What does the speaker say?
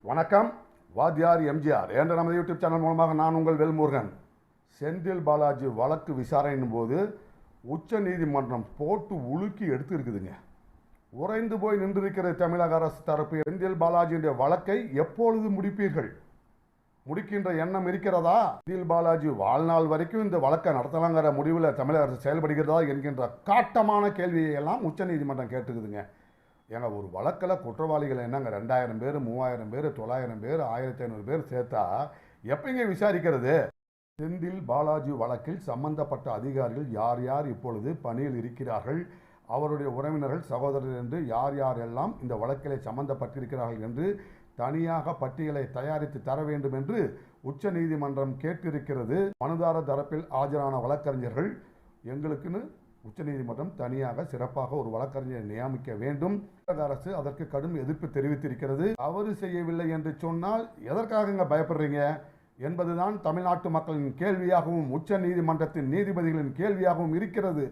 வணக்கம். வாத்தியார் எம்ஜிஆர் என்ற நமது யூடியூப் சேனல் மூலமாக நான் உங்கள் வேல்முருகன். செந்தில் பாலாஜி வழக்கு விசாரணையின் போது உச்ச நீதிமன்றம் போட்டு உலுக்கி எடுத்துருக்குதுங்க. உறைந்து போய் நின்றிருக்கிற தமிழக அரசு தரப்பு செந்தில் பாலாஜியுடைய வழக்கை எப்பொழுது முடிப்பீர்கள்? முடிக்கின்ற எண்ணம் இருக்கிறதா? செந்தில் பாலாஜி வாழ்நாள் வரைக்கும் இந்த வழக்கை நடத்தலாங்கிற முடிவில் தமிழக அரசு செயல்படுகிறதா என்கின்ற காட்டமான கேள்வியை எல்லாம் உச்ச நீதிமன்றம் கேட்டுக்குதுங்க. ஏங்க, ஒரு வழக்கில் குற்றவாளிகள் என்னங்க 2000 பேர், 3000 பேர், 900 பேர், 1500 பேர் சேர்த்தா எப்பங்க விசாரிக்கிறது? செந்தில் பாலாஜி வழக்கில் சம்பந்தப்பட்ட அதிகாரிகள் யார் யார் இப்பொழுது பணியில் இருக்கிறார்கள், அவருடைய உறவினர்கள், சகோதரர்கள் என்று யார் யாரெல்லாம் இந்த வழக்கில் சம்பந்தப்பட்டிருக்கிறார்கள் என்று தனியாக பட்டியலை தயாரித்து தர வேண்டும் என்று உச்ச நீதிமன்றம் கேட்டிருக்கிறது. மனுதாரர் தரப்பில் ஆஜரான வழக்கறிஞர்கள் எங்களுக்குன்னு உச்சநீதிமன்றம் தனியாக சிறப்பாக ஒரு வழக்கறிஞரை நியமிக்க வேண்டும். அரசு அதற்கு கடும் எதிர்ப்பு தெரிவித்திருக்கிறது. தவறு செய்யவில்லை என்று சொன்னால் எதற்காக பயப்படுறீங்க என்பதுதான் தமிழ்நாட்டு மக்களின் கேள்வியாகவும் உச்ச நீதிமன்றத்தின் நீதிபதிகளின் கேள்வியாகவும் இருக்கிறது.